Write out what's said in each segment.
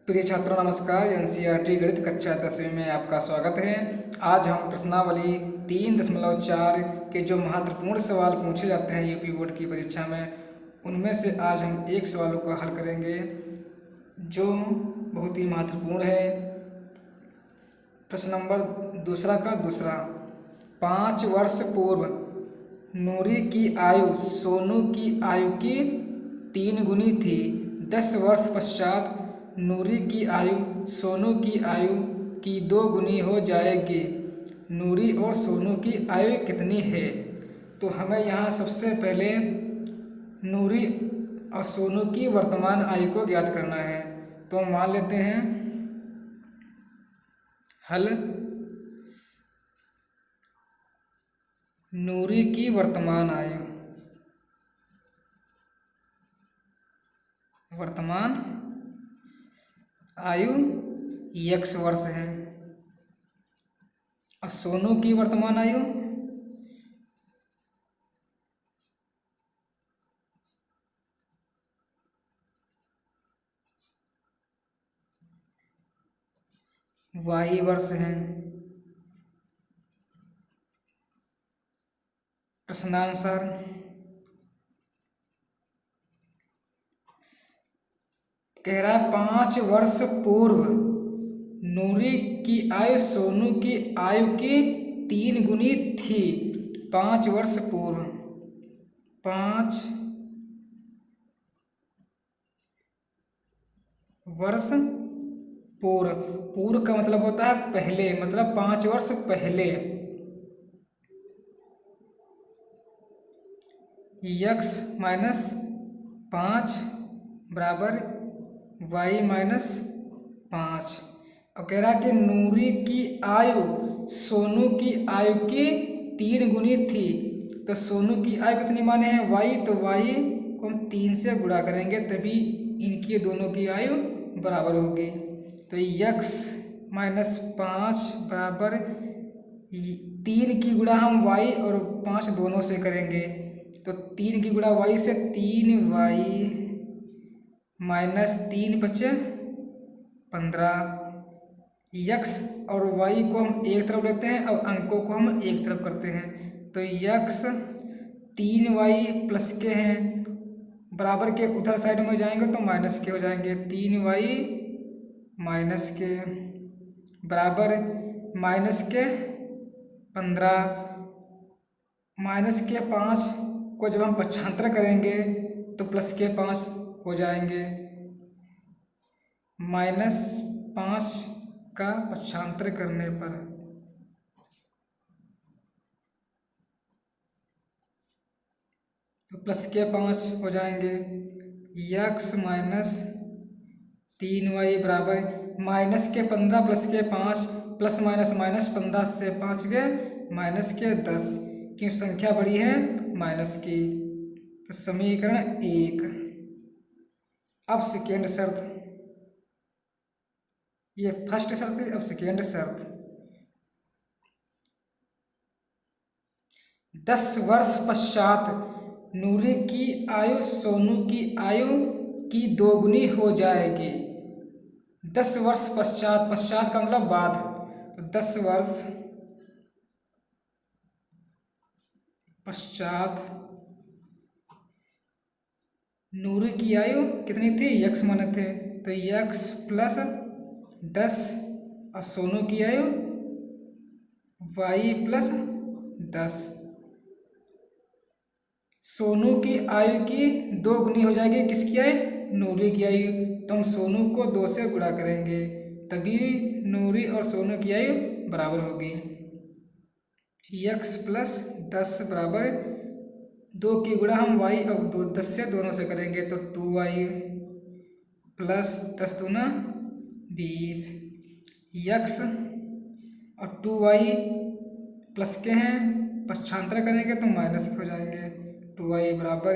प्रिय छात्रों नमस्कार। एनसीईआरटी गणित कक्षा 10वीं में आपका स्वागत है। आज हम प्रश्नावली 3.4 के जो महत्वपूर्ण सवाल पूछे जाते हैं यूपी बोर्ड की परीक्षा में, उनमें से आज हम एक सवालों को हल करेंगे जो बहुत ही महत्वपूर्ण है। प्रश्न नंबर दूसरा का दूसरा, 5 वर्ष पूर्व नूरी की आयु सोनू की आयु की 3 गुनी थी। 10 वर्ष पश्चात नूरी की आयु सोनू की आयु की 2 गुनी हो जाएगी। नूरी और सोनू की आयु कितनी है? तो हमें यहाँ सबसे पहले नूरी और सोनू की वर्तमान आयु को ज्ञात करना है। तो हम मान लेते हैं हल। नूरी की वर्तमान आयु x वर्ष है और सोनू की वर्तमान आयु y वर्ष है। प्रश्नानुसार कह रहा है 5 वर्ष पूर्व नूरी की आयु सोनू की आयु की 3 गुनी थी। 5 वर्ष पूर्व, 5 वर्ष पूर्व, पूर्व का मतलब होता है पहले, मतलब 5 वर्ष पहले। x माइनस 5 बराबर y माइनस 5। और कह रहा है कि नूरी की आयु सोनू की आयु की 3 गुनी थी। तो सोनू की आयु कितनी माने हैं y, तो y को हम 3 से गुणा करेंगे तभी इनकी दोनों की आयु बराबर होगी। तो x माइनस 5 बराबर 3 की गुणा हम y और 5 दोनों से करेंगे। तो 3 की गुणा y से 3y माइनस 3 बचे 15। x और y को हम एक तरफ लेते हैं और अंकों को हम एक तरफ करते हैं। तो x 3y प्लस के हैं, बराबर के उधर साइड में जाएंगे तो माइनस के हो जाएंगे। 3y माइनस के बराबर माइनस के 15, माइनस के 5 को जब हम पक्षांतर करेंगे तो प्लस के 5 हो जाएंगे। माइनस 5 का पक्षांतर करने पर तो प्लस के 5 हो जाएंगे। x माइनस 3y बराबर माइनस के 15 प्लस के 5, प्लस माइनस माइनस 15 से 5 गए माइनस के 10, क्यों संख्या बड़ी है माइनस की। तो समीकरण 1। अब सेकेंड शर्त, ये फर्स्ट शर्त है, अब सेकेंड शर्त। 10 वर्ष पश्चात नूरी की आयु सोनू की आयु की 2 गुनी हो जाएगी। 10 वर्ष पश्चात, पश्चात का मतलब बाद, तो 10 वर्ष पश्चात नूरी की आयु कितनी थी, x माने थे, तो x प्लस 10 और सोनू की आयु y प्लस 10। सोनू की आयु की 2 गुनी हो जाएगी, किसकी आयु, नूरी की आयु। तो हम सोनू को 2 से गुणा करेंगे तभी नूरी और सोनू की आयु बराबर होगी। x प्लस 10 बराबर 2 की गुणा हम y और 10 से दोनों से करेंगे तो 2y प्लस 10 दूना 20। x और 2y प्लस के हैं, पक्षांतर करेंगे तो माइनस के हो जाएंगे। 2y बराबर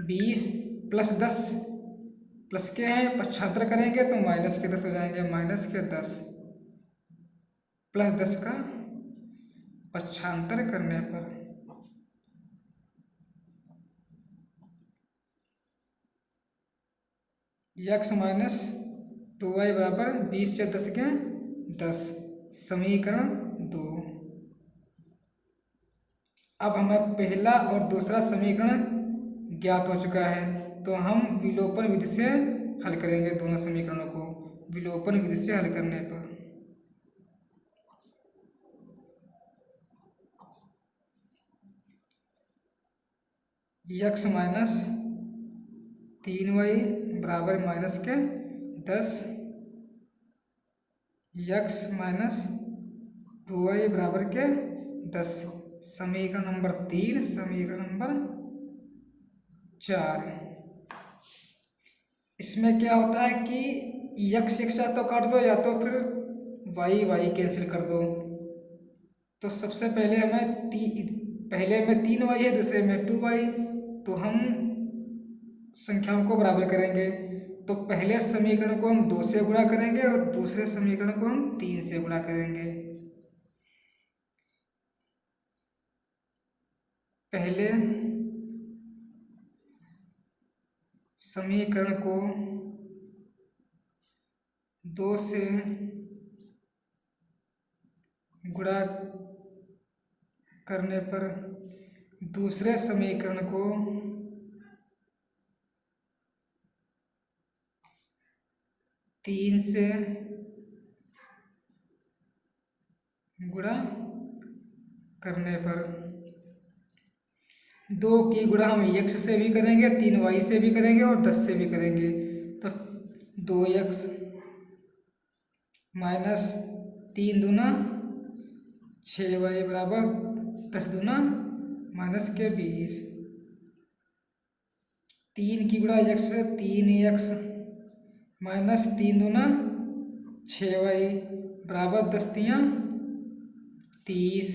20 प्लस 10 प्लस के हैं, पक्षांतर करेंगे तो माइनस के 10 हो जाएंगे। माइनस के 10 प्लस 10 का पक्षांतर करने पर x माइनस 2y बराबर 20 से 10 के 10, समीकरण 2। अब हमें पहला और दूसरा समीकरण ज्ञात हो चुका है, तो हम विलोपन विधि से हल करेंगे दोनों समीकरणों को। विलोपन विधि से हल करने पर x माइनस 3y बराबर माइनस के 10, x माइनस 2y बराबर के 10, समीकरण नंबर 3, समीकरण नंबर 4। इसमें क्या होता है कि x एक साथ तो काट दो या तो फिर y कैंसिल कर दो। तो सबसे पहले हमें पहले में 3y है, दूसरे में 2y, तो हम संख्याओं को बराबर करेंगे। तो पहले समीकरण को हम 2 से गुणा करेंगे और दूसरे समीकरण को हम 3 से गुणा करेंगे। पहले समीकरण को 2 से गुणा करने पर दूसरे समीकरण को 3 से गुणा करने पर 2 की गुणा हम x से भी करेंगे, 3y से भी करेंगे और 10 से भी करेंगे। तो 2x माइनस 3 दूना 6y बराबर 10 दूना माइनस के 20। 3 की गुणा x से 3x माइनस 3 दूना 6y बराबर 10 तियाँ 30।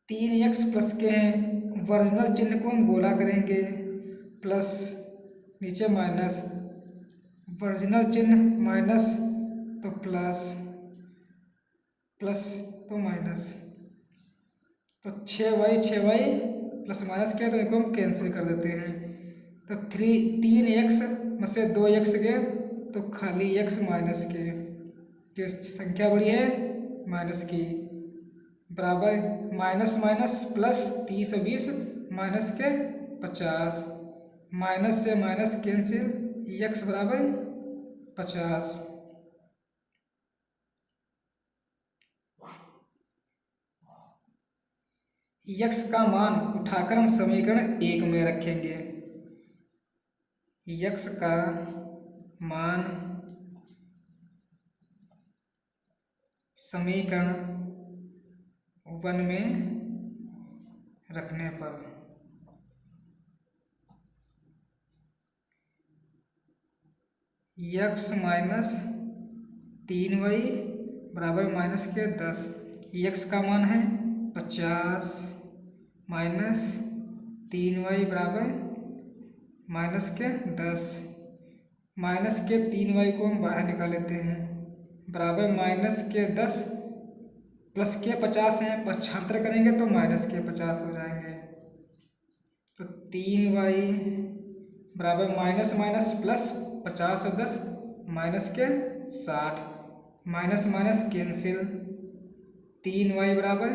3x प्लस के हैं, वर्जनल चिन्ह को हम गोला करेंगे, प्लस नीचे माइनस, वर्जनल चिन्ह माइनस तो प्लस, प्लस तो माइनस, तो 6y प्लस माइनस के तो इनको हम कैंसिल कर देते हैं। तो 3x में से 2x गए तो खाली x माइनस के, जो संख्या बड़ी है माइनस की, बराबर माइनस माइनस प्लस 30 और 20 माइनस के 50, माइनस से माइनस कैंसिल, x बराबर 50। x का मान उठाकर हम समीकरण 1 में रखेंगे। x का मान समीकरण 1 में रखने पर x माइनस 3y बराबर माइनस के 10, x का मान है 50 माइनस 3y बराबर माइनस के 10, माइनस के 3y को हम बाहर निकाल लेते हैं, बराबर माइनस के 10 प्लस के 50 हैं, 75 करेंगे तो माइनस के 50 हो जाएंगे। तो 3y बराबर माइनस माइनस प्लस 50 और 10 माइनस के 60, माइनस माइनस कैंसिल, 3y बराबर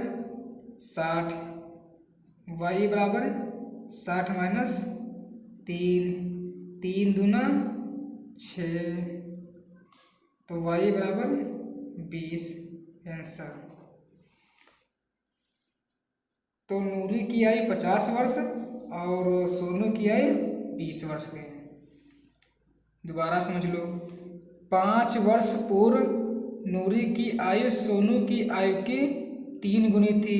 60, y बराबर 60 माइनस 3 दूना 6, तो y बराबर 20 आंसर। तो नूरी की आयु 50 वर्ष और सोनू की आयु 20 वर्ष थी। दोबारा समझ लो, 5 वर्ष पूर्व नूरी की आयु सोनू की आयु की 3 गुनी थी।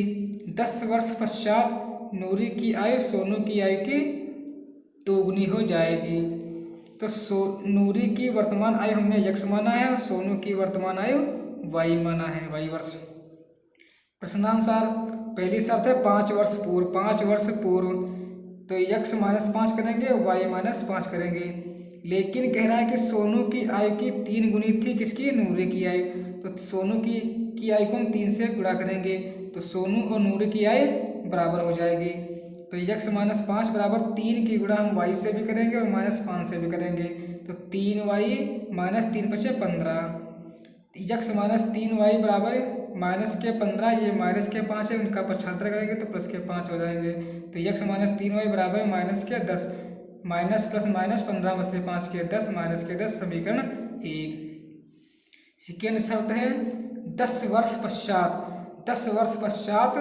10 वर्ष पश्चात नूरी की आयु सोनू की आयु की 2 गुनी हो जाएगी। तो नूरी की वर्तमान आयु हमने x माना है और सोनू की वर्तमान आयु y माना है, y वर्ष। प्रश्नानुसार पहली शर्त है 5 वर्ष पूर्व, 5 वर्ष पूर्व तो x माइनस 5 करेंगे, y माइनस 5 करेंगे। लेकिन कह रहा है कि सोनू की आयु की 3 गुनी थी किसकी, नूरी की आयु। तो सोनू की आयु को हम 3 से गुणा करेंगे तो सोनू और नूरी की आयु बराबर हो जाएगी। तो x माइनस 5 बराबर 3 की गुणा हम y से भी करेंगे और माइनस 5 से भी करेंगे। तो 3y माइनस 3 बचे 15। x माइनस 3y बराबर माइनस के 15, ये माइनस के 5 है, उनका पक्षांतर करेंगे तो प्लस के 5 हो जाएंगे। तो x माइनस 3y बराबर माइनस के 10, माइनस प्लस माइनस 15 में से 5 के 10, माइनस के 10, समीकरण 1। सेकेंड शर्त है 10 वर्ष पश्चात। 10 वर्ष पश्चात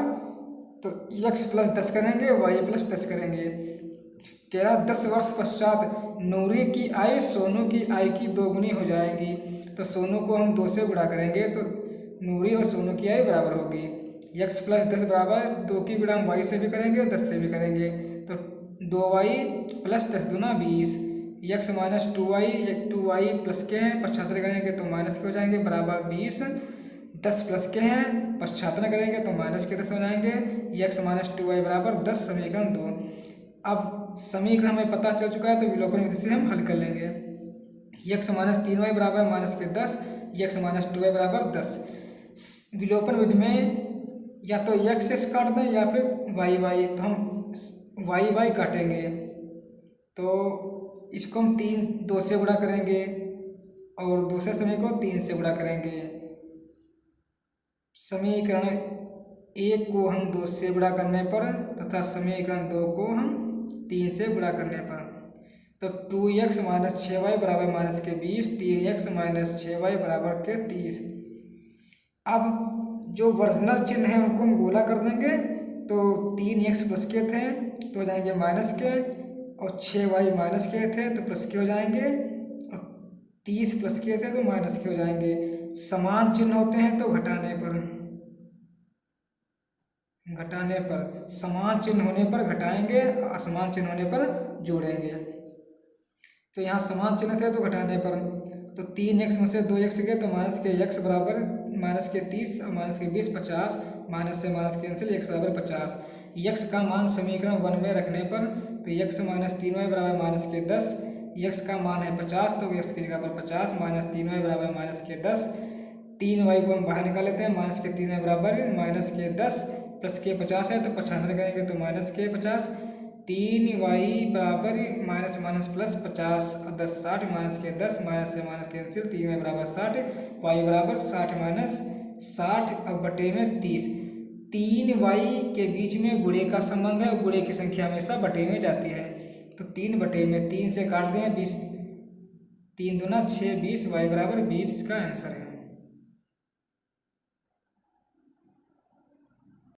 तो x प्लस 10 करेंगे, y प्लस 10 करेंगे। कह रहा 10 वर्ष पश्चात नूरी की आयु सोनू की आयु की दोगुनी हो जाएगी। तो सोनू को हम 2 से गुणा करेंगे तो नूरी और सोनू की आयु बराबर होगी। x प्लस 10 बराबर 2 की गुणा हम y से भी करेंगे और 10 से भी करेंगे। तो 2y प्लस 10 दूना 20। x माइनस 2y प्लस के हैं, पक्षांतर करेंगे तो माइनस के हो जाएंगे, बराबर 20। 10 प्लस के हैं, पक्षांतर करेंगे तो माइनस के 10 हो जाएंगे। x माइनस 2y बराबर 10, समीकरण 2। अब समीकरण हमें पता चल चुका है तो विलोपन विधि से हम हल कर लेंगे। x माइनस 3y बराबर माइनस के 10, x माइनस 2y बराबर 10। विलोपन विधि में या तो x से काट दें या फिर y। तो हम y काटेंगे तो इसको हम 2 से गुणा करेंगे और दूसरे समीकरण को 3 से गुणा करेंगे। समीकरण 1 को हम 2 से गुणा करने पर तथा समीकरण 2 को हम 3 से गुणा करने पर, तो 2x माइनस 6y बराबर माइनस के 20, 3x माइनस 6y बराबर के 30। अब जो वर्जनल चिन्ह है उनको हम गोला कर देंगे। तो 3x प्लस के थे तो हो जाएंगे माइनस के, और 6y माइनस के थे तो प्लस के हो जाएंगे, और 30 प्लस के थे तो माइनस के हो जाएंगे। समान चिन्ह होते हैं तो घटाने पर, समान चिन्ह होने पर घटाएंगे, असमान चिन्ह होने पर जोड़ेंगे। तो यहाँ समान चिन्ह थे तो घटाने पर, तो 3x में से 2x गए तो माइनस के x बराबर माइनस के 30 और माइनस के 20, 50, माइनस से माइनस कैंसिल, x बराबर 50। x का मान समीकरण 1 में रखने पर तो x माइनस 3y बराबर माइनस के 10, x का मान है 50 तो x की जगह पर 50, माइनस 3y बराबर माइनस के 10, 3y को हम बाहर निकाल लेते हैं, माइनस के 3y बराबर माइनस के 10 प्लस के 50 है तो 95 करेंगे तो माइनस के 50, 3y बराबर माइनस माइनस प्लस 50 और 10 60, माइनस के 10, माइनस से माइनस कैंसिल, 3y बराबर 60, y बराबर 60 माइनस 60 और बटे में 30। 3y के बीच में गुणे का संबंध है और गुणे की संख्या हमेशा बटे में जाती है। तो 3 बटे में 3 से काट दें, 20, 3 दूना 6, 20, y बराबर 20 इसका आंसर है।